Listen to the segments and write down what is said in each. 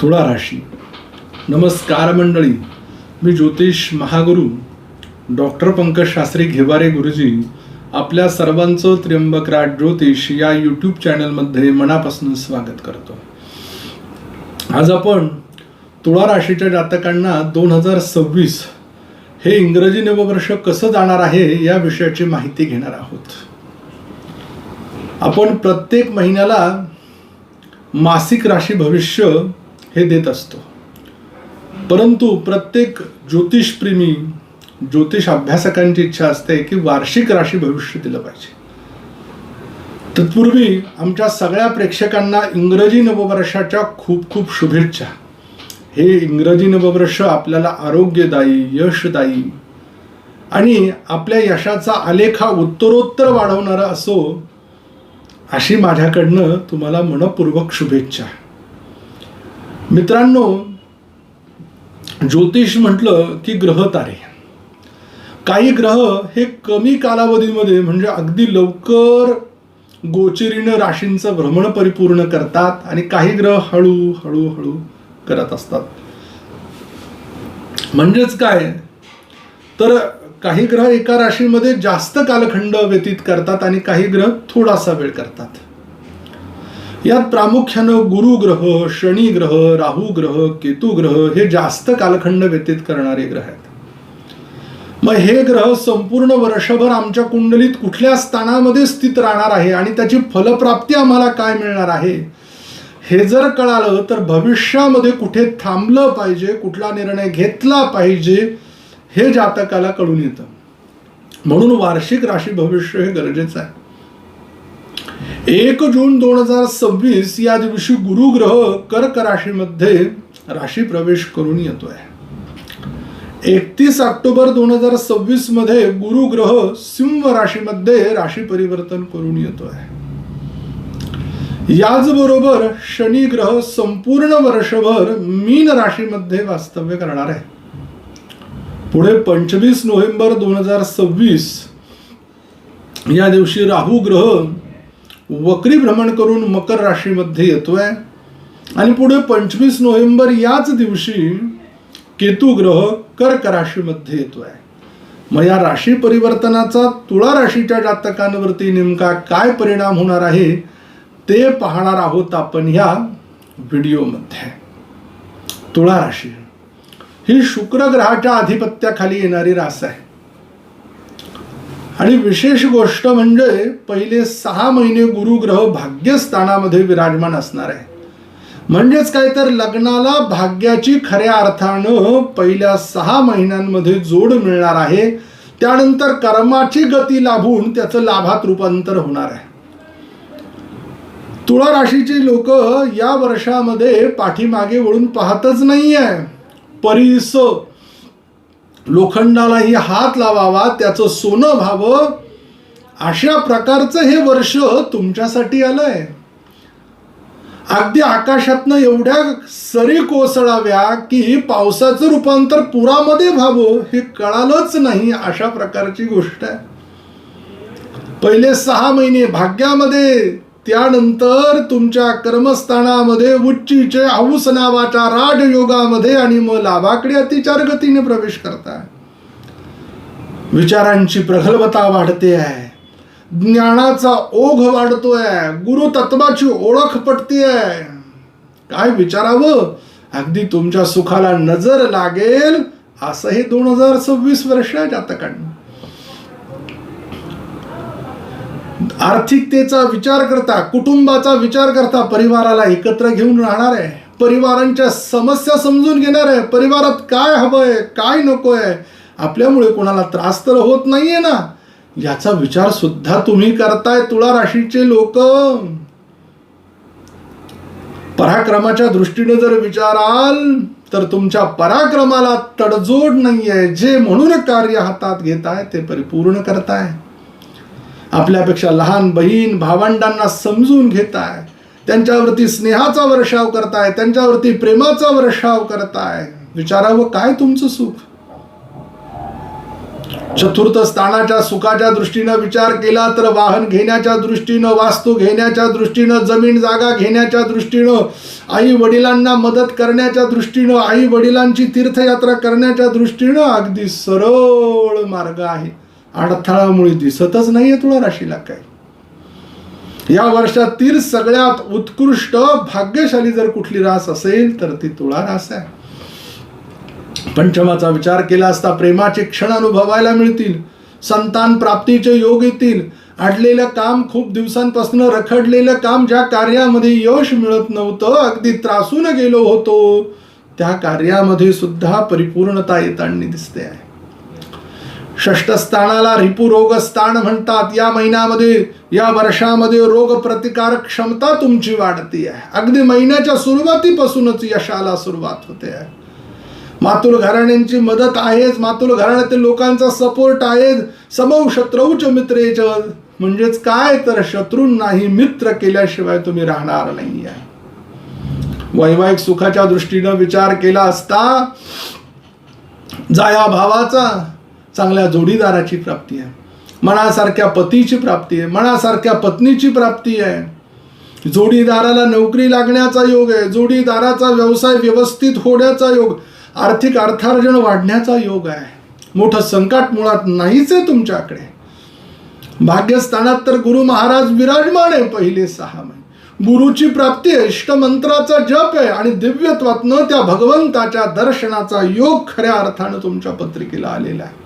तुळा राशी. नमस्कार मंडळी, मी ज्योतिष महागुरु डॉक्टर पंकज शास्त्री घेवारे गुरुजी आपल्या सर्वांचं त्र्यंबकराज ज्योतिष या यूट्यूब चॅनलमध्ये मनापासून स्वागत करतो. आज आपण तुळा राशीच्या जातकांना 2026 हे इंग्रजी नववर्ष कसं जाणार आहे या विषयाची माहिती घेणार आहोत. आपण प्रत्येक महिन्याला मासिक राशी भविष्य हे देत असतो, परंतु प्रत्येक ज्योतिषप्रेमी ज्योतिष अभ्यासकांची इच्छा असते की वार्षिक राशी भविष्य दिलं पाहिजे. तत्पूर्वी आमच्या सगळ्या प्रेक्षकांना इंग्रजी नववर्षाच्या खूप खूप शुभेच्छा. हे इंग्रजी नववर्ष आपल्याला आरोग्यदायी, यशदायी आणि आपल्या यशाचा आलेख हा उत्तरोत्तर वाढवणारा असो अशी माझ्याकडनं तुम्हाला मनपूर्वक शुभेच्छा. मित्रांनो, ज्योतिष म्हटलं की ग्रह तारे. काही ग्रह हे कमी कालावधीमध्ये म्हणजे अगदी लवकर गोचरीनं राशींचं भ्रमण परिपूर्ण करतात आणि काही ग्रह हळू करत असतात. म्हणजेच काय तर काही ग्रह एका राशीमध्ये जास्त कालखंड व्यतीत करतात आणि काही ग्रह थोडासा वेळ करतात. यात प्रामुख्यानं गुरु ग्रह, शनी ग्रह, राहू ग्रह, केतू ग्रह हे जास्त कालखंड व्यतीत करणारे ग्रह आहेत. मग हे ग्रह संपूर्ण वर्षभर आमच्या कुंडलीत कुठल्या स्थानामध्ये स्थित राहणार आहे आणि त्याची फलप्राप्ती आम्हाला काय मिळणार आहे हे जर कळालं तर भविष्यामध्ये कुठे थांबलं पाहिजे, कुठला निर्णय घेतला पाहिजे हे जातकाला कळून येतं. म्हणून वार्षिक राशी भविष्य हे गरजेचं आहे. 1 जून 2026 या दिवशी गुरु ग्रह कर्क राशीमध्ये राशी प्रवेश करून येतोय. 31 ऑक्टोबर 2026 मध्ये गुरु ग्रह सिंह राशीमध्ये राशी परिवर्तन करून येतोय. याचबरोबर शनी ग्रह संपूर्ण वर्षभर मीन राशीमध्ये वास्तव्य करणार आहे. पुढे 25 नोव्हेंबर 2026 या दिवशी राहू ग्रह वक्री भ्रमण करून मकर राशीमध्ये येतोय आणि पुढे 25 नोव्हेंबर याच दिवशी केतू ग्रह कर्क राशीमध्ये येतोय. मग या राशी परिवर्तनाचा तुळा राशीच्या जातकांवरती नेमका काय परिणाम होणार आहे ते पाहणार आहोत आपण ह्या व्हिडिओमध्ये. तुळा राशी ही शुक्र ग्रहाच्या आधिपत्याखाली येणारी रास आहे आणि विशेष गोष्ट म्हणजे पहिले 6 महिने गुरु ग्रह भाग्यस्थानामध्ये विराजमान असणार आहे. म्हणजेच काय तर लग्नाला भाग्याची खऱ्या अर्थानं पहिल्या 6 महिन्यांमध्ये जोड मिळणार आहे. त्यानंतर कर्माची गती लाभून त्याचं लाभात रूपांतर होणार आहे. तुळा राशीची लोक या वर्षामध्ये पाठीमागे वळून पाहतच नाहीये. परीस लोखंडालाही हात लावावा, त्याचं सोनं व्हावं, अशा प्रकारचं हे वर्ष तुमच्यासाठी आलंय. अगदी आकाशातनं एवढ्या सरी कोसळाव्या की पावसाचं रूपांतर पुरामध्ये व्हावं हे कळालंच नाही, अशा प्रकारची गोष्ट आहे. पहिले 6 महिने भाग्यामध्ये, त्यानंतर तुमच्या कर्मस्थानामध्ये उच्चीचे हौस नावाच्या राजयोगामध्ये आणि मग लाभाकडे अतिचार गतीने प्रवेश करताय. विचारांची प्रगल्भता वाढते आहे, ज्ञानाचा ओघ वाढतोय, गुरुतत्वाची ओळख पटते. काय विचारावं, अगदी तुमच्या सुखाला नजर लागेल असं हे 2026 वर्ष आहे जातकांना. आर्थिकतेचा विचार करता, कुटुंबाचा विचार करता, परिवाराला एकत्र घेऊन राहणार आहे, परिवारांच्या समस्या समजून घेणार आहे, परिवारात काय हवंय काय नकोय, आपल्यामुळे कोणाला त्रास तर होत नाहीये ना याचा विचार सुद्धा तुम्ही करताय. तुळा राशीचे लोक पराक्रमाच्या दृष्टीने जर विचाराल तर तुमच्या पराक्रमाला तडजोड नाहीये. जे म्हणून कार्य हातात घेताय ते परिपूर्ण करताय. आपल्यापेक्षा लहान बहीण भावंडांना समजून घेताय, त्यांच्यावरती स्नेहाचा वर्षाव करताय, त्यांच्यावरती प्रेमाचा वर्षाव करताय. विचारावं काय तुमचं सुख. चतुर्थ स्थानाच्या सुखाच्या दृष्टीनं विचार केला तर वाहन घेण्याच्या दृष्टीनं, वास्तू घेण्याच्या दृष्टीनं, जमीन जागा घेण्याच्या दृष्टीनं, आई वडिलांना मदत करण्याच्या दृष्टीनं, आई वडिलांची तीर्थयात्रा करण्याच्या दृष्टीनं अगदी सरळ मार्ग आहे. अडथळामुळे दिसतच नाहीये तुळा राशीला काय. या वर्षातील सगळ्यात उत्कृष्ट भाग्यशाली जर कुठली रास असेल तर ती तुळा रास आहे. पंचमाचा विचार केला असता प्रेमाचे क्षण अनुभवायला मिळतील, संतान प्राप्तीचे योग येतील, अडलेलं काम, खूप दिवसांपासून रखडलेलं काम, ज्या कार्यामध्ये यश मिळत नव्हतं, अगदी त्रासून गेलो होतो, त्या कार्यामध्ये सुद्धा परिपूर्णता येताना दिसते आहे. षष्ठ स्थानाला रिपू रोग स्थान म्हणतात. या महिन्यामध्ये, या वर्षामध्ये रोग प्रतिकारक क्षमता तुमची वाढती आहे. अगदी महिन्याच्या सुरुवातीपासूनच यशाला सुरुवात होते आहे. मातुल घराण्यांची मदत आहेच, मातुल घराण्यातील लोकांचा सपोर्ट आहे. समौ शत्रूच मित्रेच, म्हणजेच काय तर शत्रूंनाही मित्र केल्याशिवाय तुम्ही राहणार नाही आहे. वैवाहिक सुखाच्या दृष्टीनं विचार केला असता जाया भावाचा, चांगल्या जोडीदाराची प्राप्ती आहे, मनासारख्या पतीची प्राप्ती आहे, मनासारख्या पत्नीची प्राप्ती आहे. जोडीदाराला नोकरी लागण्याचा योग आहे, जोडीदाराचा व्यवसाय व्यवस्थित होण्याचा योग, आर्थिक अर्थार्जन वाढण्याचा योग आहे. मोठं संकट मुळात नाहीच आहे तुमच्याकडे. भाग्यस्थानात तर गुरु महाराज विराजमान आहे पहिले 6 महिने. गुरुची प्राप्ती आहे, इष्टमंत्राचा जप आहे आणि दिव्यत्वातनं त्या भगवंताच्या दर्शनाचा योग खऱ्या अर्थानं तुमच्या पत्रिकेला आलेला आहे.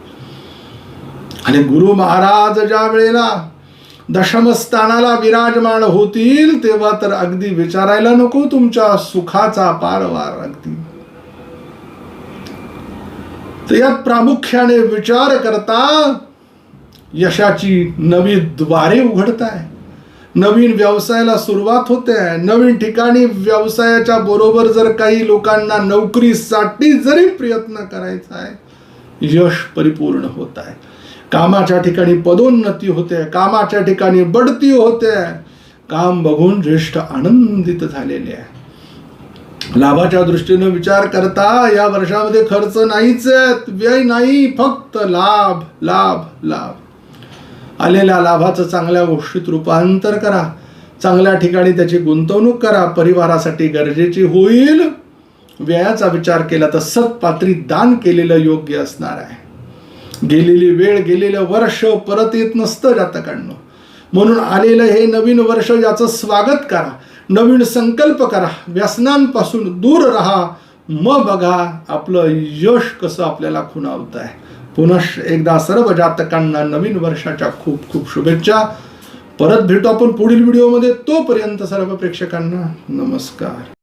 आणि गुरु महाराज ज्या वेळेला दशमस्थानाला विराजमान होतील तेव्हा तर अगदी विचारायला नको तुमच्या सुखाचा पारवार. अगदी तर यात प्रामुख्याने विचार करता यशाची नवी द्वारे उघडताय, नवीन व्यवसायाला सुरुवात होते आहे. नवीन ठिकाणी व्यवसायाच्या बरोबर जर काही लोकांना नोकरीसाठी जरी प्रयत्न करायचा आहे, यश परिपूर्ण होत आहे. कामाच्या ठिकाणी पदोन्नती होते, कामाच्या ठिकाणी बढती होते, काम बघून ज्येष्ठ आनंदित झालेले आहे. लाभाच्या दृष्टीने विचार करता या वर्षामध्ये खर्च नाहीच, व्यय नाही, फक्त लाभ लाभ लाभ. आलेल्या लाभाचं चांगल्या गोष्टीत रूपांतर करा, चांगल्या ठिकाणी त्याची गुंतवणूक करा, परिवारासाठी गरजेची होईल. व्ययाचा विचार केला तर सत्पात्री दान केलेलं योग्य असणार आहे. गेलेली वेळ, गेलेलं वर्ष परत येत नसतं जातकांनो. म्हणून आलेलं हे नवीन वर्ष याचं स्वागत करा, नवीन संकल्प करा, व्यसनांपासून दूर राहा. मग बघा आपलं यश कसं आपल्याला खुणावत आहे. पुनश्च एकदा सर्व जातकांना नवीन वर्षाच्या खूप खूप शुभेच्छा. परत भेटू आपण पुढील व्हिडिओमध्ये. तोपर्यंत सर्व प्रेक्षकांना नमस्कार.